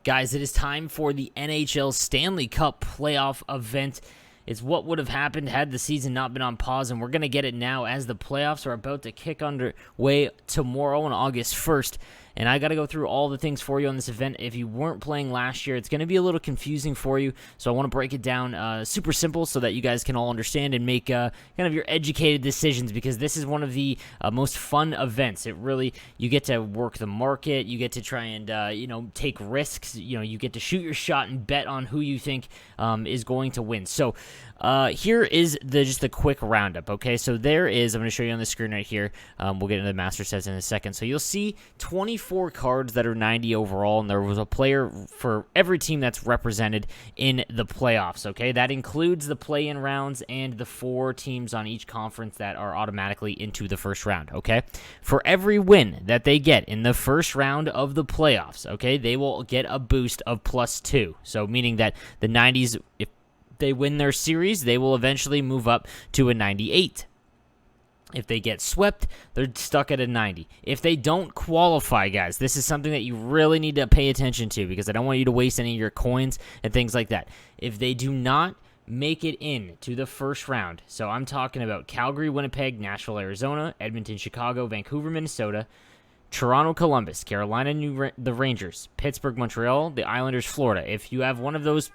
Guys, it is time for the NHL Stanley Cup playoff event. It's what would have happened had the season not been on pause, and we're going to get it now as the playoffs are about to kick underway tomorrow on August 1st. And I got to go through all the things for you on this event. If you weren't playing last year, it's going to be a little confusing for you, so I want to break it down super simple so that you guys can all understand and make kind of your educated decisions, because this is one of the most fun events. It really, you get to work the market, you get to try and take risks, you get to shoot your shot and bet on who you think is going to win. So here is just a quick roundup, okay? So there is, I'm going to show you on the screen right here. We'll get into the master sets in a second. So you'll see 24 cards that are 90 overall, and there was a player for every team that's represented in the playoffs, okay? That includes the play-in rounds and the 4 teams on each conference that are automatically into the first round, okay? For every win that they get in the first round of the playoffs, okay, they will get a boost of +2. So meaning that the 90s, if they win their series, they will eventually move up to a 98. If they get swept, they're stuck at a 90. If they don't qualify, guys, this is something that you really need to pay attention to, because I don't want you to waste any of your coins and things like that. If they do not make it in to the first round, so I'm talking about Calgary, Winnipeg, Nashville, Arizona, Edmonton, Chicago, Vancouver, Minnesota, Toronto, Columbus, Carolina, the Rangers, Pittsburgh, Montreal, the Islanders, Florida. If you have one of those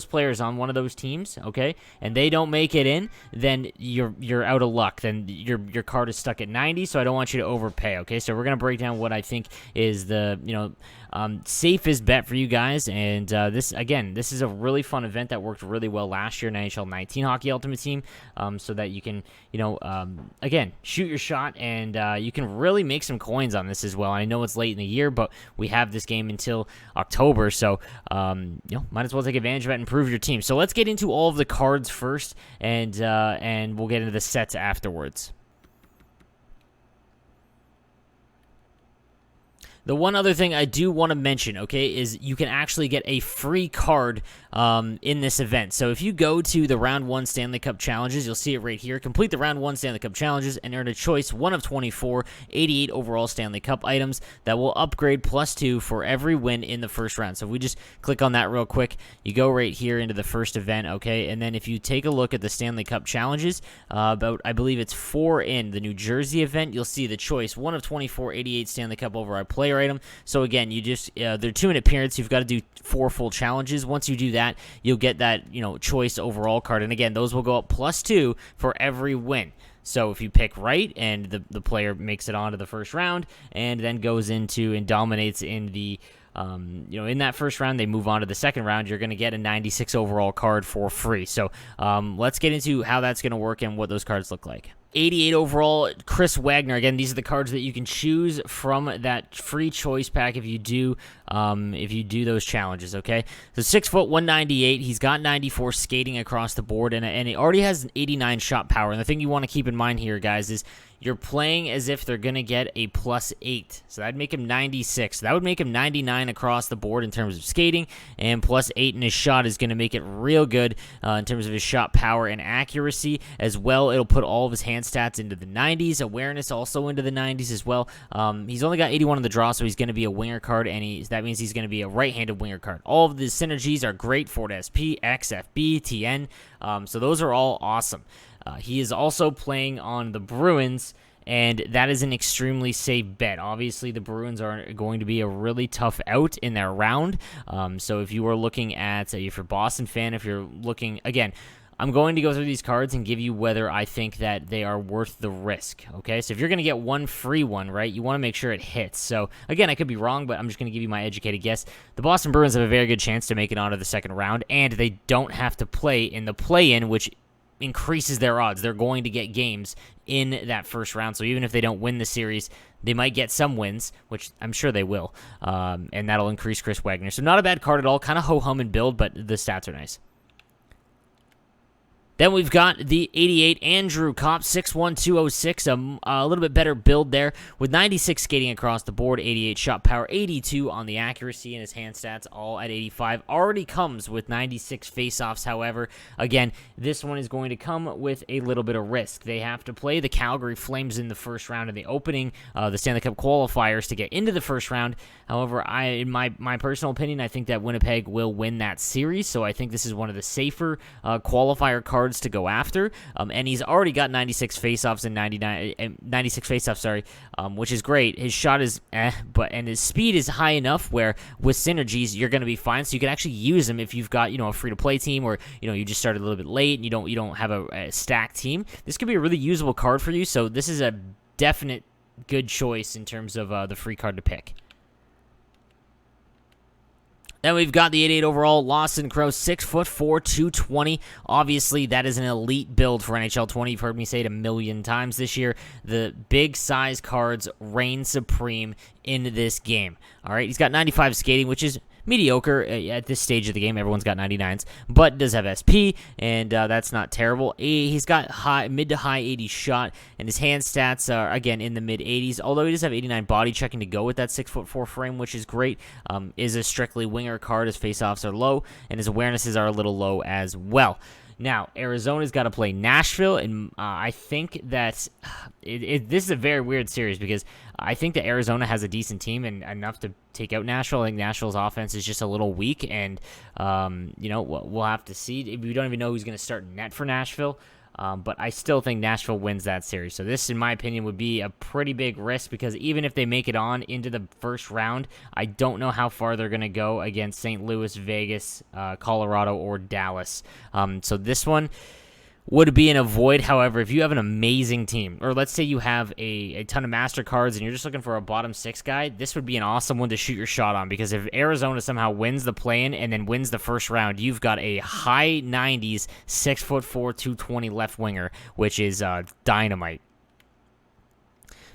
players on one of those teams, okay, and they don't make it in, then you're out of luck. Then your card is stuck at 90, so I don't want you to overpay, okay? So we're going to break down what I think is the, safest bet for you guys, and this is a really fun event that worked really well last year in NHL 19 Hockey Ultimate Team, so that you can, again, shoot your shot, and you can really make some coins on this as well. I know it's late in the year, but we have this game until October, so, might as well take advantage of it and improve your team. So let's get into all of the cards first, and we'll get into the sets afterwards. The one other thing I do want to mention, okay, is you can actually get a free card in this event. So if you go to the Round 1 Stanley Cup Challenges, you'll see it right here. Complete the Round 1 Stanley Cup Challenges and earn a choice 1 of 24 88 overall Stanley Cup items that will upgrade +2 for every win in the first round. So if we just click on that real quick, you go right here into the first event, okay? And then if you take a look at the Stanley Cup Challenges, I believe it's 4 in the New Jersey event, you'll see the choice 1 of 24 88 Stanley Cup overall player item. So again, you just they're 2 in appearance. You've got to do 4 full challenges. Once you do that, you'll get that choice overall card, and again, those will go up +2 for every win. So if you pick right and the player makes it onto the first round and then goes into and dominates in the in that first round, they move on to the second round, you're going to get a 96 overall card for free. So let's get into how that's going to work and what those cards look like. 88 overall, Chris Wagner. Again, these are the cards that you can choose from that free choice pack if you do those challenges, okay? So 6 foot, 198. He's got 94 skating across the board, and he already has an 89 shot power. And the thing you want to keep in mind here, guys, is you're playing as if they're going to get a +8. So that'd make him 96. That would make him 99 across the board in terms of skating, and +8 in his shot is going to make it real good in terms of his shot power and accuracy as well. It'll put all of his hand stats into the 90s, awareness also into the 90s as well. He's only got 81 on the draw, so he's going to be a winger card, and that means he's going to be a right-handed winger card. All of the synergies are great: Ford SP, XFB, TN, so those are all awesome. He is also playing on the Bruins, and that is an extremely safe bet. Obviously, the Bruins are going to be a really tough out in their round, so if you are looking at, if you're a Boston fan, if you're looking, again, I'm going to go through these cards and give you whether I think that they are worth the risk, okay? So if you're going to get one free one, right, you want to make sure it hits. So, again, I could be wrong, but I'm just going to give you my educated guess. The Boston Bruins have a very good chance to make it onto the second round, and they don't have to play in the play-in, which increases their odds. They're going to get games in that first round, so even if they don't win the series, they might get some wins, which I'm sure they will, and that'll increase Chris Wagner. So not a bad card at all, kind of ho-hum and build, but the stats are nice. Then we've got the 88 Andrew Kopp, 6'1", 206, a little bit better build there with 96 skating across the board, 88 shot power, 82 on the accuracy, and his hand stats all at 85. Already comes with 96 faceoffs, however. Again, this one is going to come with a little bit of risk. They have to play the Calgary Flames in the first round in the opening, the Stanley Cup qualifiers to get into the first round. However, in my personal opinion, I think that Winnipeg will win that series, so I think this is one of the safer qualifier cards to go after, and he's already got 96 faceoffs and 96 faceoffs, which is great. His shot is and his speed is high enough where with synergies you're going to be fine. So you can actually use him if you've got a free to play team, or you just started a little bit late and you don't have a stacked team. This could be a really usable card for you. So this is a definite good choice in terms of the free card to pick. Then we've got the 88 overall Lawson Crow, 6'4", 220. Obviously, that is an elite build for NHL 20. You've heard me say it a million times this year. The big size cards reign supreme in this game. All right, he's got 95 skating, which is mediocre at this stage of the game. Everyone's got 99s, but does have SP, and that's not terrible. He's got mid to high 80s shot, and his hand stats are, again, in the mid 80s, although he does have 89 body checking to go with that 6'4" frame, which is great. Is a strictly winger card. His faceoffs are low, and his awarenesses are a little low as well. Now, Arizona's got to play Nashville, and I think that this is a very weird series because I think that Arizona has a decent team and enough to take out Nashville. I think Nashville's offense is just a little weak, and we'll have to see. We don't even know who's going to start net for Nashville. But I still think Nashville wins that series. So this, in my opinion, would be a pretty big risk because even if they make it on into the first round, I don't know how far they're going to go against St. Louis, Vegas, Colorado, or Dallas. So this one would be an avoid. However, if you have an amazing team, or let's say you have a ton of master cards and you're just looking for a bottom six guy, this would be an awesome one to shoot your shot on, because if Arizona somehow wins the play-in and then wins the first round, you've got a high 90s 6'4", 220 left winger, which is dynamite.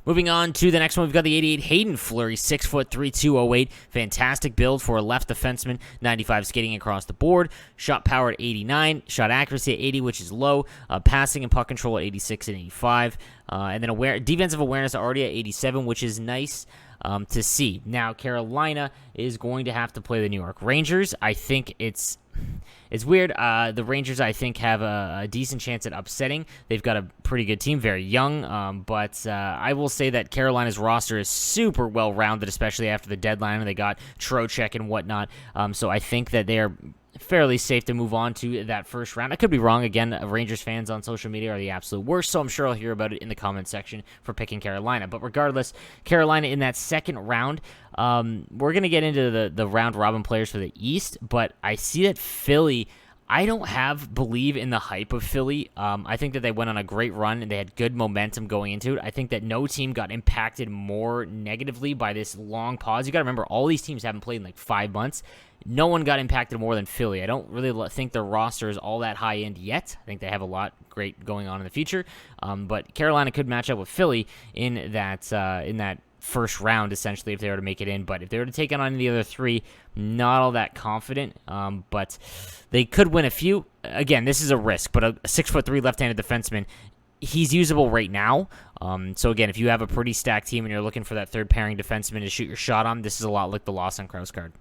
Moving on to the next one, we've got the 88 Hayden Fleury, 6'3", 208. Fantastic build for a left defenseman, 95 skating across the board. Shot power at 89, shot accuracy at 80, which is low. Passing and puck control at 86 and 85. And then defensive awareness already at 87, which is nice to see. Now, Carolina is going to have to play the New York Rangers. I think it's weird. The Rangers, I think, have a decent chance at upsetting. They've got a pretty good team, very young, but I will say that Carolina's roster is super well-rounded, especially after the deadline, and they got Trocheck and whatnot. So I think that they are fairly safe to move on to that first round. I could be wrong. Again, Rangers fans on social media are the absolute worst, so I'm sure I'll hear about it in the comment section for picking Carolina. But regardless, Carolina in that second round, we're going to get into the round-robin players for the East, but I see that Philly, I don't believe in the hype of Philly. I think that they went on a great run and they had good momentum going into it. I think that no team got impacted more negatively by this long pause. You got to remember, all these teams haven't played in like 5 months. No one got impacted more than Philly. I don't really think their roster is all that high-end yet. I think they have a lot great going on in the future. But Carolina could match up with Philly in that first round, essentially, if they were to make it in. But if they were to take on the other three, not all that confident. But they could win a few. Again, this is a risk, but a 6'3" left-handed defenseman, he's usable right now. So again, if you have a pretty stacked team and you're looking for that third pairing defenseman to shoot your shot on, this is a lot like the Lawson Crows card.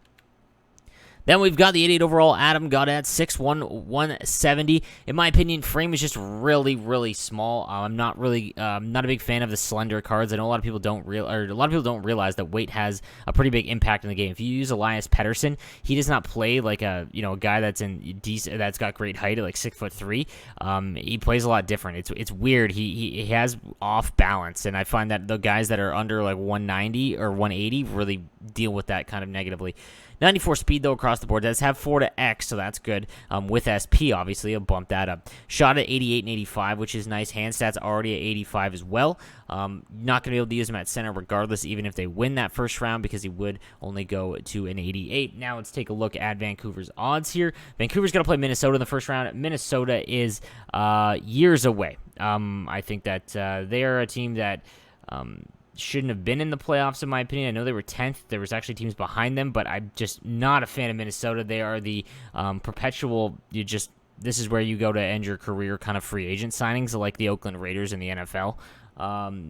Then we've got the 88 overall Adam Gaudette, 6'1", 170. In my opinion, frame is just really, really small. I'm not a big fan of the slender cards. I know a lot of people don't realize that weight has a pretty big impact in the game. If you use Elias Pettersson, he does not play like a guy that's got great height at like 6'3". He plays a lot different. It's weird. He has off balance, and I find that the guys that are under like 190 or 180 really deal with that kind of negatively. 94 speed, though, across the board. Does have 4 to X, so that's good. With SP, obviously, I'll bump that up. Shot at 88 and 85, which is nice. Hand stats already at 85 as well. Not going to be able to use him at center regardless, even if they win that first round, because he would only go to an 88. Now let's take a look at Vancouver's odds here. Vancouver's going to play Minnesota in the first round. Minnesota is years away. I think that they are a team that shouldn't have been in the playoffs, in my opinion. I know they were 10th. There was actually teams behind them, but I'm just not a fan of Minnesota. They are the perpetual, this is where you go to end your career kind of free agent signings like the Oakland Raiders in the NFL.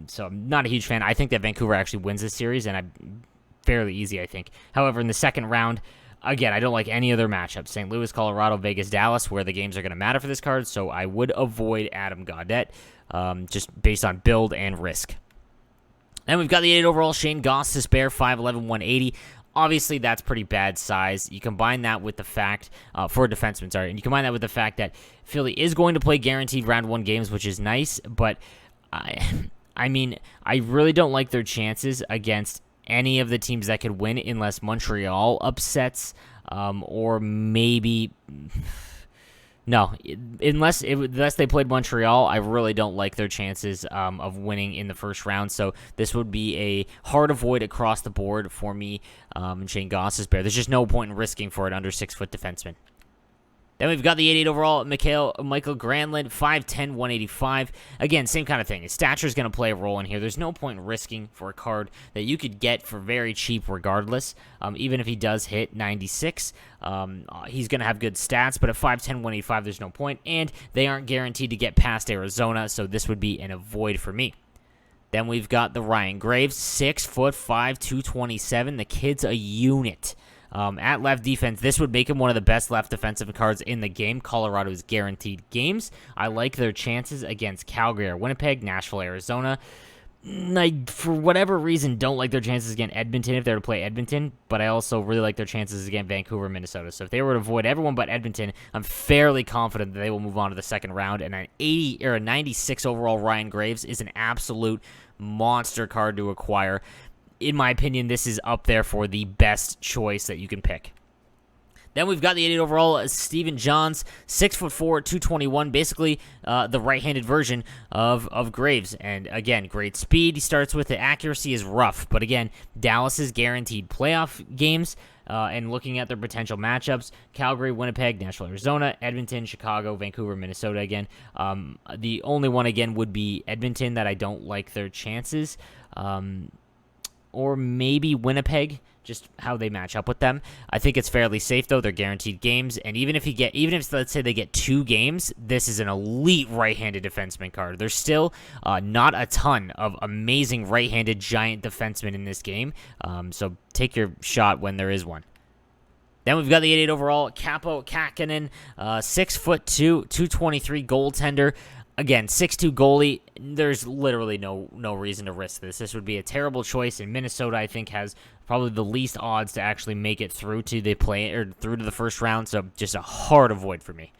So I'm not a huge fan. I think that Vancouver actually wins this series, and fairly easy, I think. However, in the second round, again, I don't like any other matchups. St. Louis, Colorado, Vegas, Dallas, where the games are going to matter for this card, so I would avoid Adam Gaudette just based on build and risk. Then we've got the 8 overall Shane Gostisbehere, 5'11", 180. Obviously, that's pretty bad size. You combine that with the fact, for a defenseman, and you combine that with the fact that Philly is going to play guaranteed round 1 games, which is nice, but I mean, I really don't like their chances against any of the teams that could win unless Montreal upsets, or maybe... No, unless they played Montreal, I really don't like their chances of winning in the first round. So this would be a hard avoid across the board for me and Shane Gostisbehere. There's just no point in risking for an under 6-foot defenseman. Then we've got the 88 overall Michael Granlund, 5'10", 185. Again, same kind of thing. His stature is going to play a role in here. There's no point in risking for a card that you could get for very cheap regardless. Even if he does hit 96, he's going to have good stats, but at 5'10", 185, there's no point. And they aren't guaranteed to get past Arizona, so this would be an avoid for me. Then we've got the Ryan Graves, 6'5", 227. The kid's a unit. At left defense, this would make him one of the best left defensive cards in the game. Colorado's guaranteed games. I like their chances against Calgary or Winnipeg, Nashville, Arizona. I, for whatever reason, don't like their chances against Edmonton if they were to play Edmonton, but I also really like their chances against Vancouver, Minnesota. So if they were to avoid everyone but Edmonton, I'm fairly confident that they will move on to the second round, and an 80 or a 96 overall Ryan Graves is an absolute monster card to acquire. In my opinion, this is up there for the best choice that you can pick. Then we've got the 88 overall Stephen Johns, 6'4", 221, basically the right-handed version of Graves. And again, great speed he starts with. The accuracy is rough, but again, Dallas's guaranteed playoff games. And looking at their potential matchups, Calgary, Winnipeg, Nashville, Arizona, Edmonton, Chicago, Vancouver, Minnesota again. The only one again would be Edmonton that I don't like their chances. Or maybe Winnipeg, just how they match up with them. I think it's fairly safe though. They're guaranteed games, and even if let's say they get 2 games, this is an elite right-handed defenseman card. There's still not a ton of amazing right-handed giant defensemen in this game, so take your shot when there is one. Then we've got the 88 overall Kaapo Kähkönen, 6'2", 223 goaltender. Again, 6'2" goalie, there's literally no reason to risk this. This would be a terrible choice, and Minnesota, I think, has probably the least odds to actually make it through to the first round, so just a hard avoid for me.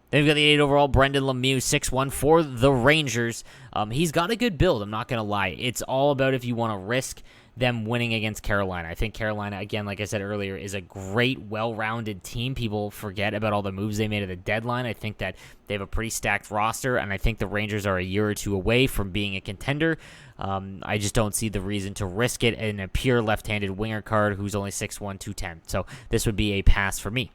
Then we've got the 88 overall Brendan Lemieux, 6'1", for the Rangers. He's got a good build, I'm not going to lie. It's all about if you want to risk them winning against Carolina. I think Carolina, again, like I said earlier, is a great, well-rounded team. People forget about all the moves they made at the deadline. I think that they have a pretty stacked roster, and I think the Rangers are a year or two away from being a contender. I just don't see the reason to risk it in a pure left-handed winger card who's only 6'1", 210. So this would be a pass for me.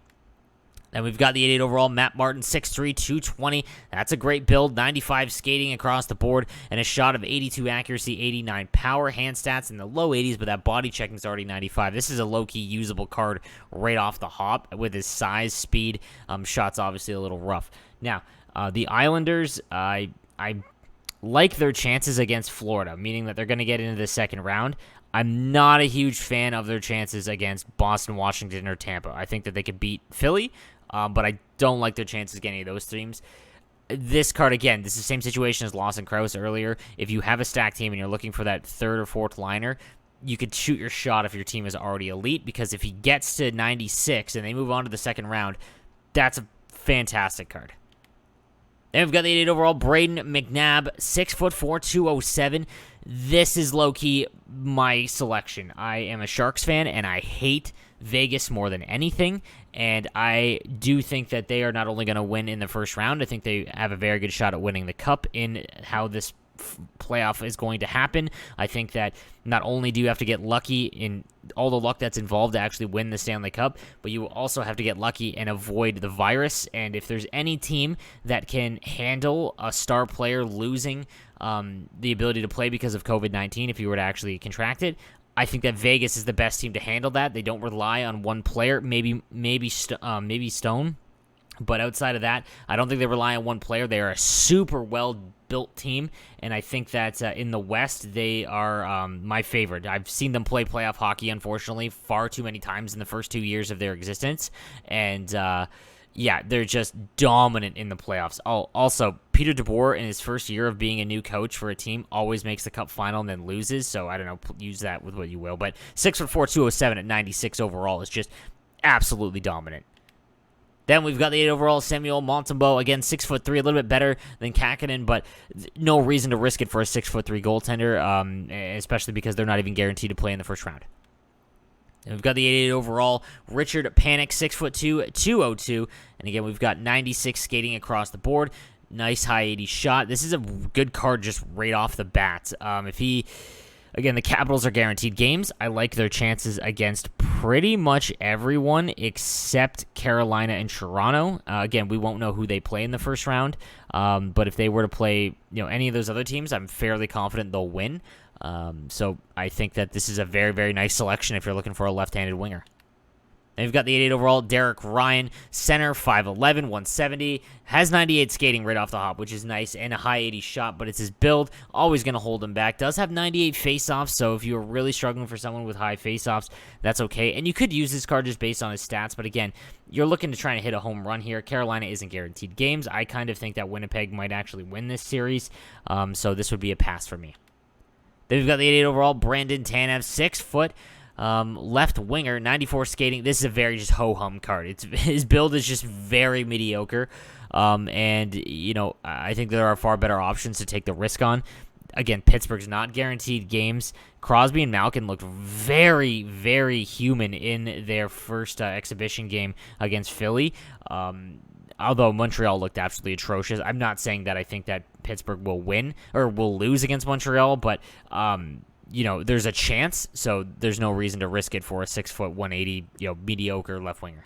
Then we've got the 88 overall Matt Martin, 6'3", 220. That's a great build. 95 skating across the board and a shot of 82 accuracy, 89 power. Hand stats in the low 80s, but that body checking is already 95. This is a low-key usable card right off the hop with his size, speed. Shots obviously a little rough. Now, the Islanders, I like their chances against Florida, meaning that they're going to get into the second round. I'm not a huge fan of their chances against Boston, Washington, or Tampa. I think that they could beat Philly, but I don't like their chances against any of those teams. This card, again, this is the same situation as Lawson Krause earlier. If you have a stacked team and you're looking for that third or fourth liner, you could shoot your shot if your team is already elite, because if he gets to 96 and they move on to the second round, that's a fantastic card. Then we've got the 88 overall Braden McNabb, 6'4", 207. This is low-key my selection. I am a Sharks fan, and I hate Vegas more than anything, and I do think that they are not only going to win in the first round, I think they have a very good shot at winning the Cup in how this playoff is going to happen. I think that not only do you have to get lucky in all the luck that's involved to actually win the Stanley Cup, but you also have to get lucky and avoid the virus. And if there's any team that can handle a star player losing the ability to play because of COVID-19, if you were to actually contract it, I think that Vegas is the best team to handle that. They don't rely on one player, maybe Stone. But outside of that, I don't think they rely on one player. They are a super well-built team, and I think that in the West, they are my favorite. I've seen them play playoff hockey, unfortunately, far too many times in the first 2 years of their existence, and yeah, they're just dominant in the playoffs. Also, Peter DeBoer, in his first year of being a new coach for a team, always makes the Cup final and then loses, so I don't know, use that with what you will. But 6'4", 207 at 96 overall is just absolutely dominant. Then we've got the 8 overall, Samuel Montembeault. Again, 6'3", a little bit better than Kakkonen, but no reason to risk it for a 6'3" goaltender, especially because they're not even guaranteed to play in the first round. And we've got the 88 overall, Richard Panik, 6'2", 202. And again, we've got 96 skating across the board. Nice high 80 shot. This is a good card just right off the bat. Again, the Capitals are guaranteed games. I like their chances against pretty much everyone except Carolina and Toronto. Again, we won't know who they play in the first round, but if they were to play, any of those other teams, I'm fairly confident they'll win. So I think that this is a very, very nice selection if you're looking for a left-handed winger. Then we've got the 88 overall, Derek Ryan, center, 5'11", 170, has 98 skating right off the hop, which is nice, and a high 80 shot, but it's his build, always going to hold him back. Does have 98 faceoffs, so if you're really struggling for someone with high faceoffs, that's okay. And you could use this card just based on his stats, but again, you're looking to try and hit a home run here. Carolina isn't guaranteed games. I kind of think that Winnipeg might actually win this series, so this would be a pass for me. Then we've got the 88 overall, Brandon Tanev, 6 foot, left winger, 94 skating. This is a very just ho-hum card. His build is just very mediocre, and I think there are far better options to take the risk on. Again, Pittsburgh's not guaranteed games. Crosby and Malkin looked very, very human in their first exhibition game against Philly. Although Montreal looked absolutely atrocious. I'm not saying that I think that Pittsburgh will win or will lose against Montreal, but there's a chance, so there's no reason to risk it for a 6 foot, 180, mediocre left winger.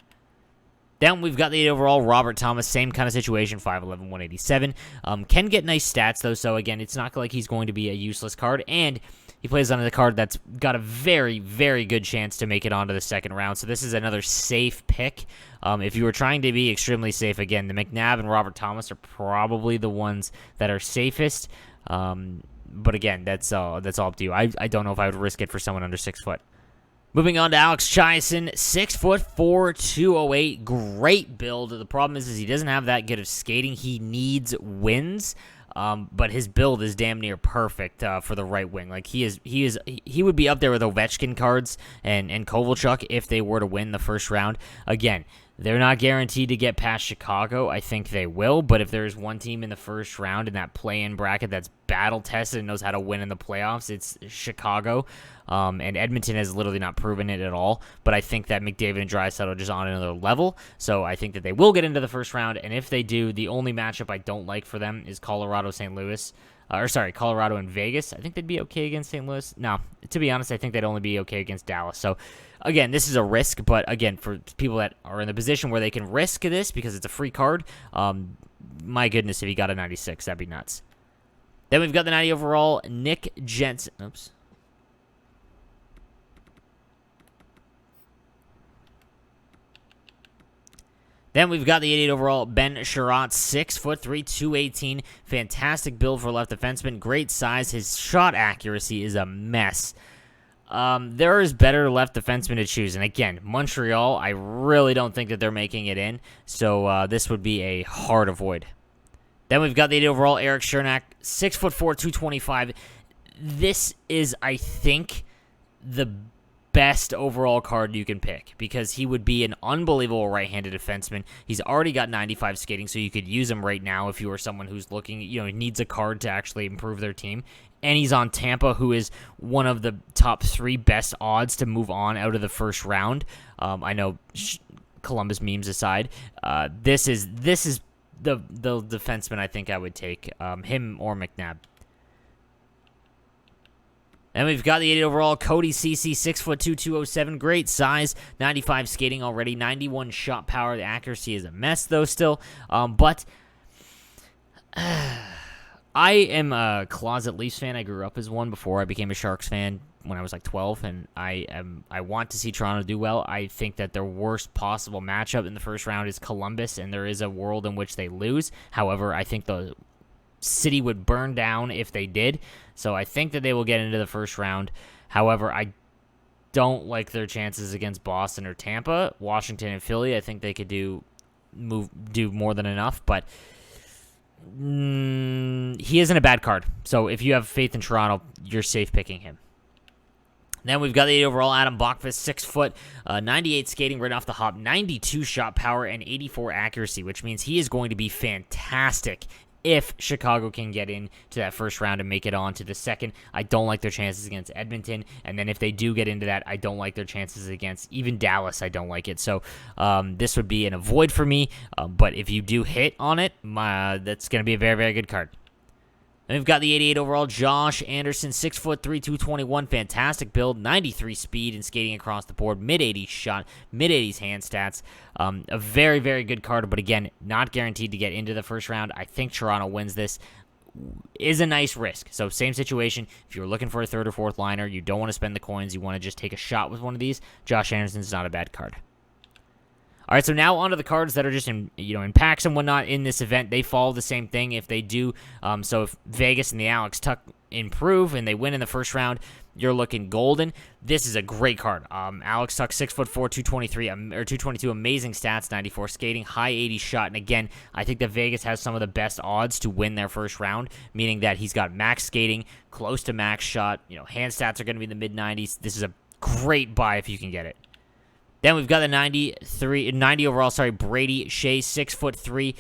Then we've got the 8 overall, Robert Thomas, same kind of situation, 5'11", 187. Can get nice stats, though, so again, it's not like he's going to be a useless card, and he plays on a card that's got a very, very good chance to make it onto the second round, so this is another safe pick. If you were trying to be extremely safe, again, the McNabb and Robert Thomas are probably the ones that are safest, but again, that's all up to you. I don't know if I would risk it for someone under 6 foot. Moving on to Alex Chiasson, 6'4", 208, great build. The problem is he doesn't have that good of skating. He needs wins, but his build is damn near perfect for the right wing. Like he would be up there with Ovechkin cards and Kovalchuk if they were to win the first round. Again, they're not guaranteed to get past Chicago. I think they will, but if there's one team in the first round in that play-in bracket that's battle-tested and knows how to win in the playoffs, it's Chicago. And Edmonton has literally not proven it at all, but I think that McDavid and Draisaitl are just on another level, so I think that they will get into the first round, and if they do, the only matchup I don't like for them is Colorado-St. Louis. Colorado and Vegas. I think they'd be okay against St. Louis. No, to be honest, I think they'd only be okay against Dallas. So, again, this is a risk, but again, for people that are in the position where they can risk this because it's a free card, my goodness, if he got a 96, that'd be nuts. Then we've got the 90 overall, Nick Jensen. Oops. Then we've got the 88 overall, Ben Sherratt, 6'3", 218. Fantastic build for left defenseman. Great size. His shot accuracy is a mess. There is better left defensemen to choose. And again, Montreal, I really don't think that they're making it in. So this would be a hard avoid. Then we've got the 88 overall, Eric Chernak, 6'4", 225. This is, I think, the best overall card you can pick because he would be an unbelievable right-handed defenseman. He's already got 95 skating, so you could use him right now if you are someone who's looking, needs a card to actually improve their team. And he's on Tampa, who is one of the top 3 best odds to move on out of the first round. I know Columbus memes aside, this is the defenseman I think I would take, him or McNabb. And we've got the 88 overall, Cody Ceci, 6'2", 207. Great size, 95 skating already, 91 shot power. The accuracy is a mess, though, still. But I am a closet Leafs fan. I grew up as one before I became a Sharks fan. when I was like 12, and I want to see Toronto do well. I think that their worst possible matchup in the first round is Columbus, and there is a world in which they lose. However, I think the city would burn down if they did, so I think that they will get into the first round. However, I don't like their chances against Boston or Tampa. Washington and Philly, I think they could do more than enough, but he isn't a bad card. So if you have faith in Toronto, you're safe picking him. Then we've got the 8 overall Adam Bachfest, 6 foot, 98 skating right off the hop, 92 shot power, and 84 accuracy, which means he is going to be fantastic if Chicago can get into that first round and make it on to the second. I don't like their chances against Edmonton, and then if they do get into that, I don't like their chances against even Dallas. I don't like it, so this would be an avoid for me, but if you do hit on it, that's going to be a very, very good card. And we've got the 88 overall Josh Anderson, 6'3", 221, fantastic build, 93 speed and skating across the board, mid-80s shot, mid-80s hand stats. A very, very good card, but again, not guaranteed to get into the first round. I think Toronto wins this. Is a nice risk. So same situation. If you're looking for a third or fourth liner, you don't want to spend the coins, you want to just take a shot with one of these, Josh Anderson's not a bad card. All right, so now onto the cards that are just in packs and whatnot in this event. They follow the same thing if they do. So if Vegas and the Alex Tuck improve and they win in the first round, you're looking golden. This is a great card. Alex Tuck, 6'4", 223 or 222, amazing stats, 94 skating, high 80 shot. And again, I think that Vegas has some of the best odds to win their first round, meaning that he's got max skating, close to max shot. Hand stats are going to be in the mid 90s. This is a great buy if you can get it. Then we've got the 90 overall, Brady Shea, 6'3",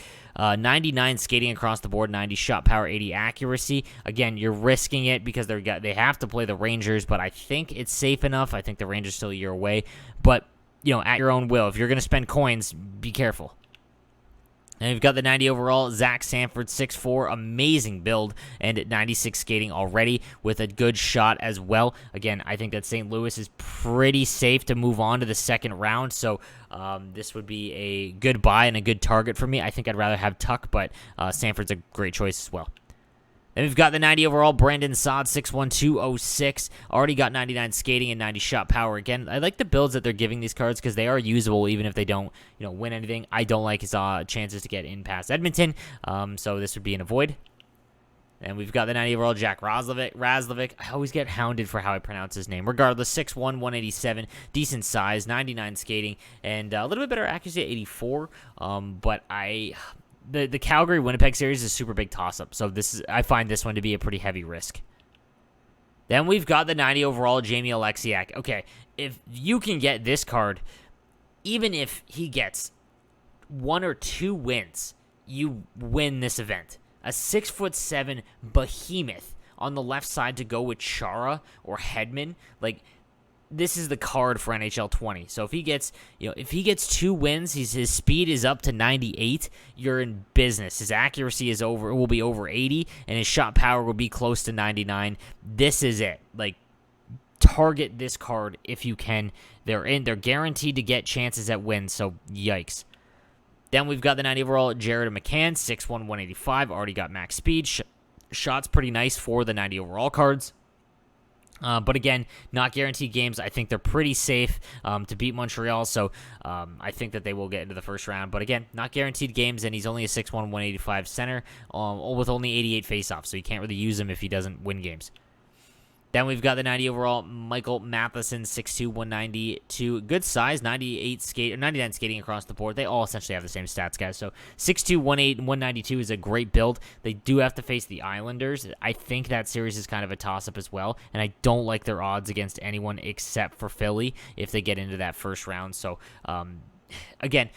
99 skating across the board, 90 shot power, 80 accuracy. Again, you're risking it because they have to play the Rangers, but I think it's safe enough. I think the Rangers still a year away, but at your own will. If you're going to spend coins, be careful. And we've got the 90 overall, Zach Sanford, 6'4", amazing build, and at 96 skating already with a good shot as well. Again, I think that St. Louis is pretty safe to move on to the second round, so this would be a good buy and a good target for me. I think I'd rather have Tuck, but Sanford's a great choice as well. Then we've got the 90 overall, Brandon Saad, 6'1", 206. Already got 99 skating and 90 shot power. Again, I like the builds that they're giving these cards because they are usable even if they don't, win anything. I don't like his chances to get in past Edmonton, so this would be an avoid. And we've got the 90 overall, Jack Razlovic. I always get hounded for how I pronounce his name. Regardless, 6'1", 187, decent size, 99 skating, and a little bit better accuracy at 84. But The Calgary-Winnipeg series is a super big toss-up, so I find this one to be a pretty heavy risk. Then we've got the 90 overall, Jamie Alexiak. Okay, if you can get this card, even if he gets 1 or 2 wins, you win this event. A 6'7" behemoth on the left side to go with Chara or Hedman, this is the card for NHL 20. So if he gets, 2 wins, his speed is up to 98. You're in business. His accuracy will be over 80, and his shot power will be close to 99. This is it. Target this card if you can. They're guaranteed to get chances at wins. So yikes. Then we've got the 90 overall Jared McCann, 6'1", 185. Already got max speed. Shot's pretty nice for the 90 overall cards. But again, not guaranteed games. I think they're pretty safe to beat Montreal, so I think that they will get into the first round. But again, not guaranteed games, and he's only a 6'1", 185 center with only 88 faceoffs, so you can't really use him if he doesn't win games. Then we've got the 90 overall Michael Matheson, 6'2", 192. Good size, 99 skating across the board. They all essentially have the same stats, guys. So 6'2", 192 is a great build. They do have to face the Islanders. I think that series is kind of a toss-up as well, and I don't like their odds against anyone except for Philly if they get into that first round. So, again,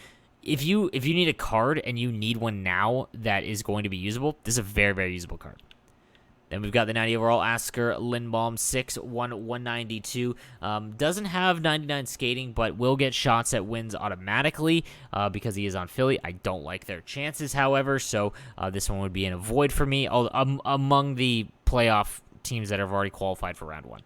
if you need a card and you need one now that is going to be usable, this is a very, very usable card. Then we've got the 90 overall Asker Lindblom, 6'1", 192. Doesn't have 99 skating, but will get shots at wins automatically because he is on Philly. I don't like their chances, however, so this one would be an avoid for me among the playoff teams that have already qualified for round 1.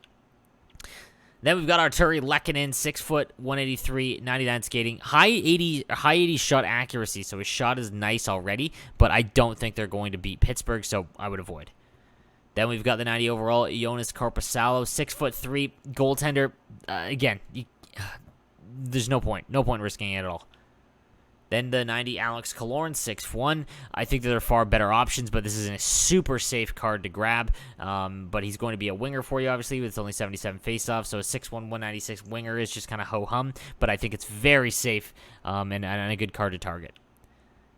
Then we've got Arturi Lehkonen, 6', 183, 99 skating, high 80 shot accuracy, so his shot is nice already, but I don't think they're going to beat Pittsburgh, so I would avoid. Then we've got the 90 overall Jonas Corposalo, 6'3" goaltender. Again, there's no point risking it at all. Then the 90 Alex Killorn, 6'1". I think that there are far better options, but this is a super safe card to grab. But he's going to be a winger for you, obviously, with only 77 faceoffs. So a 6'1", 196 winger is just kind of ho-hum. But I think it's very safe and a good card to target.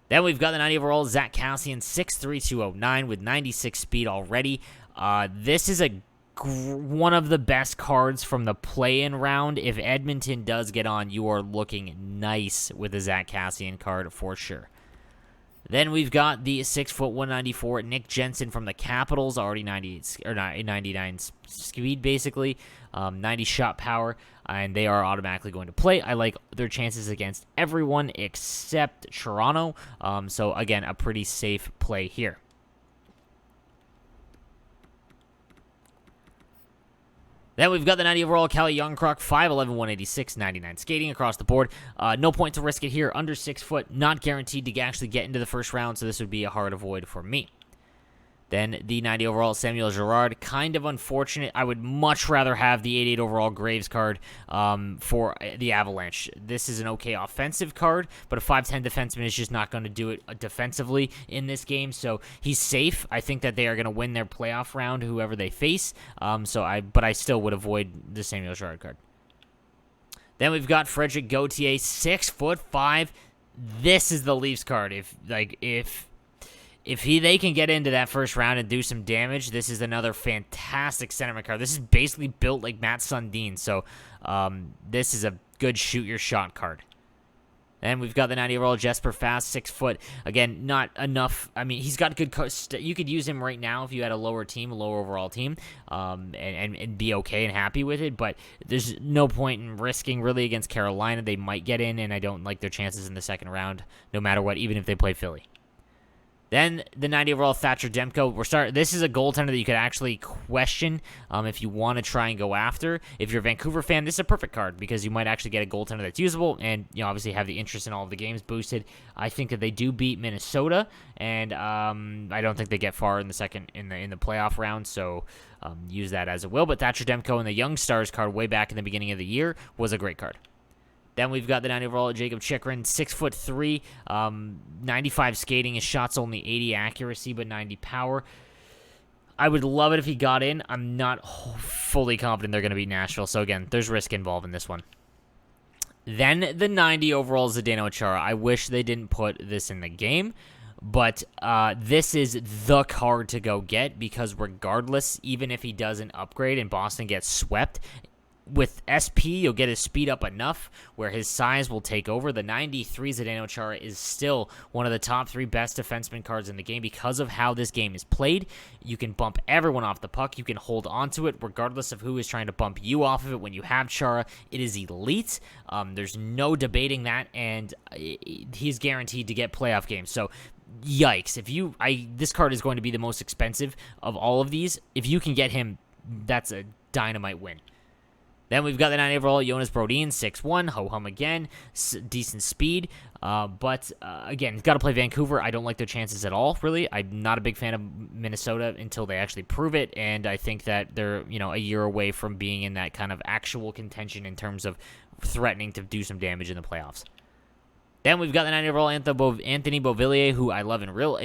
Then we've got the 90 overall Zach Kassian, 6'3", 209 with 96 speed already. This is one of the best cards from the play-in round. If Edmonton does get on, you are looking nice with the Zach Kassian card for sure. Then we've got the 6', 194 Nick Jensen from the Capitals, already 99 speed basically, 90 shot power, and they are automatically going to play. I like their chances against everyone except Toronto, so again, a pretty safe play here. Then we've got the 90 overall Calle Jarnkrok, 5'11", 186, 99 skating across the board. No point to risk it here. Under 6 foot, not guaranteed to actually get into the first round, so this would be a hard avoid for me. Then the 90 overall Samuel Girard, kind of unfortunate. I would much rather have the 88 overall Graves card for the Avalanche. This is an okay offensive card, but a 5'10 defenseman is just not going to do it defensively in this game, so he's safe. I think that they are going to win their playoff round, whoever they face, but I still would avoid the Samuel Girard card. Then we've got Frederick Gauthier, 6'5". This is the Leafs card. If they can get into that first round and do some damage, this is another fantastic centerman card. This is basically built like Matt Sundin, so this is a good shoot-your-shot card. And we've got the 90 overall Jesper Fast, 6 foot. Again, not enough. I mean, he's got good. You could use him right now if you had a lower overall team, and be okay and happy with it. But there's no point in risking really against Carolina. They might get in, and I don't like their chances in the second round, no matter what, even if they play Philly. Then the 90 overall Thatcher Demko. This is a goaltender that you could actually question if you want to try and go after. If you're a Vancouver fan, this is a perfect card because you might actually get a goaltender that's usable and obviously have the interest in all of the games boosted. I think that they do beat Minnesota, and I don't think they get far in the playoff round. So use that as it will. But Thatcher Demko and the Young Stars card way back in the beginning of the year was a great card. Then we've got the 90 overall Jacob Chychrun, 6'3", 95 skating. His shot's only 80 accuracy, but 90 power. I would love it if he got in. I'm not fully confident they're going to beat Nashville. So again, there's risk involved in this one. Then the 90 overall Zdeno Chara. I wish they didn't put this in the game, but this is the card to go get because regardless, even if he doesn't upgrade and Boston gets swept, with SP, you'll get his speed up enough where his size will take over. The 93 Zdeno Chara is still one of the top 3 best defenseman cards in the game because of how this game is played. You can bump everyone off the puck. You can hold onto it regardless of who is trying to bump you off of it. When you have Chara, it is elite. There's no debating that, and he's guaranteed to get playoff games. So yikes. This card is going to be the most expensive of all of these. If you can get him, that's a dynamite win. Then we've got the 90 overall Jonas Brodin, 6'1", ho-hum again, decent speed. But again, he's got to play Vancouver. I don't like their chances at all, really. I'm not a big fan of Minnesota until they actually prove it, and I think that they're a year away from being in that kind of actual contention in terms of threatening to do some damage in the playoffs. Then we've got the 90 overall Anthony Beauvillier, who I love in real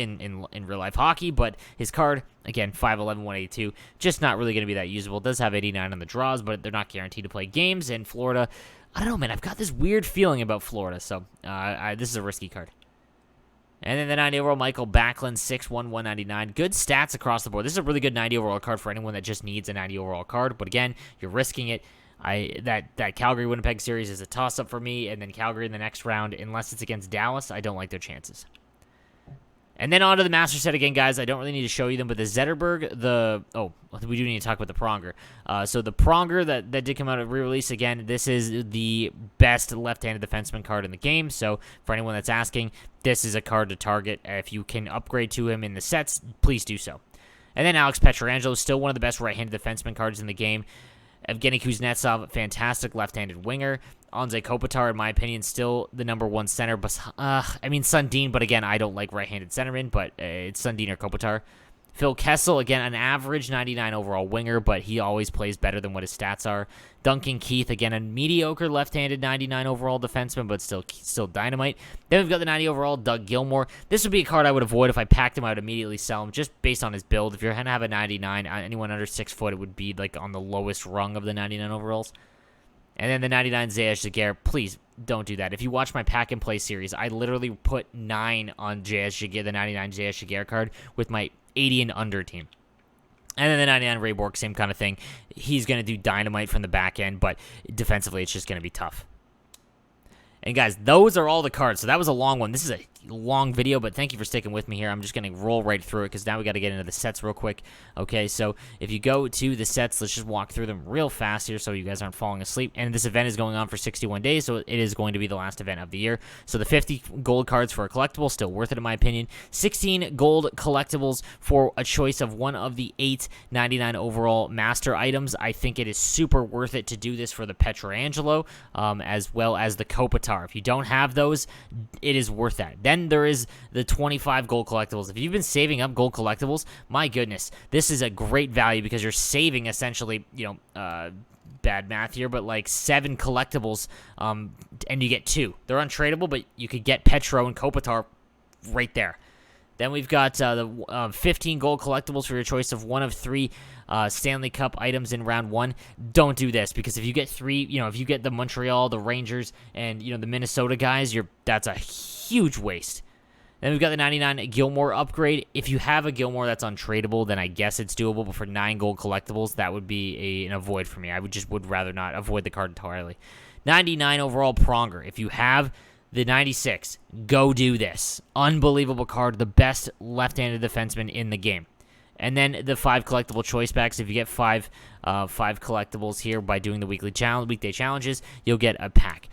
life hockey, but his card, again, 5'11", 182, just not really going to be that usable. It does have 89 on the draws, but they're not guaranteed to play games. And Florida, I don't know, man, I've got this weird feeling about Florida, so this is a risky card. And then the 90 overall Michael Backlund, 6'1", 199. Good stats across the board. This is a really good 90 overall card for anyone that just needs a 90 overall card, but again, you're risking it. That Calgary-Winnipeg series is a toss-up for me, and then Calgary in the next round, unless it's against Dallas, I don't like their chances. And then on to the master set again, guys. I don't really need to show you them, but the Zetterberg, we do need to talk about the Pronger. So the Pronger that did come out of re-release again, this is the best left-handed defenseman card in the game. So for anyone that's asking, this is a card to target. If you can upgrade to him in the sets, please do so. And then Alex Pietrangelo, still one of the best right-handed defenseman cards in the game. Evgeny Kuznetsov, fantastic left-handed winger. Anze Kopitar, in my opinion, still the number 1 center. But Sundin, but again, I don't like right-handed centermen, but it's Sundin or Kopitar. Phil Kessel, again, an average 99 overall winger, but he always plays better than what his stats are. Duncan Keith, again, a mediocre left-handed 99 overall defenseman, but still dynamite. Then we've got the 90 overall Doug Gilmour. This would be a card I would avoid. If I packed him, I would immediately sell him just based on his build. If you're going to have a 99, anyone under 6 foot, it would be like on the lowest rung of the 99 overalls. And then the 99 Zayas Jaguar, please don't do that. If you watch my pack and play series, I literally put 9 on Zayas Jaguar, the 99 Zayas Jaguar card, with my 80 and under team. And then the 99 Ray Bork, same kind of thing. He's going to do dynamite from the back end, but defensively it's just going to be tough. And guys, those are all the cards. So that was a long one. This is a long video, but thank you for sticking with me here. I'm just going to roll right through it because now we got to get into the sets real quick. Okay, so if you go to the sets, let's just walk through them real fast here so you guys aren't falling asleep. And this event is going on for 61 days, so it is going to be the last event of the year. So the 50 gold cards for a collectible, still worth it in my opinion. 16 gold collectibles for a choice of one of the 8 99 overall master items. I think it is super worth it to do this for the Pietrangelo, as well as the Kopitar. If you don't have those, it is worth that. Then there is the 25 gold collectibles. If you've been saving up gold collectibles, my goodness, this is a great value because you're saving essentially, bad math here, but like 7 collectibles, and you get 2. They're untradeable, but you could get Petro and Kopitar right there. Then we've got the 15 gold collectibles for your choice of one of 3 Stanley Cup items in round 1. Don't do this because if you get 3, if you get the Montreal, the Rangers, and the Minnesota guys, that's a huge waste. Then we've got the 99 Gilmour upgrade. If you have a Gilmour that's untradeable, then I guess it's doable. But for 9 gold collectibles, that would be an avoid for me. I would rather not avoid the card entirely. 99 overall Pronger. If you have the 96, go do this. Unbelievable card, the best left-handed defenseman in the game. And then the 5 collectible choice packs. If you get 5 collectibles here by doing the weekday challenges, you'll get a pack.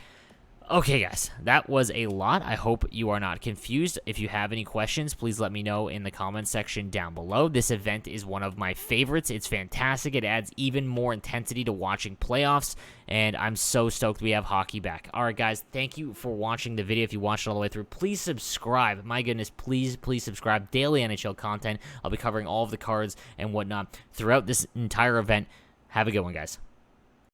Okay, guys, that was a lot. I hope you are not confused. If you have any questions, please let me know in the comments section down below. This event is one of my favorites. It's fantastic. It adds even more intensity to watching playoffs, and I'm so stoked we have hockey back. All right, guys, thank you for watching the video. If you watched it all the way through, please subscribe. My goodness, please subscribe. Daily NHL content. I'll be covering all of the cards and whatnot throughout this entire event. Have a good one, guys.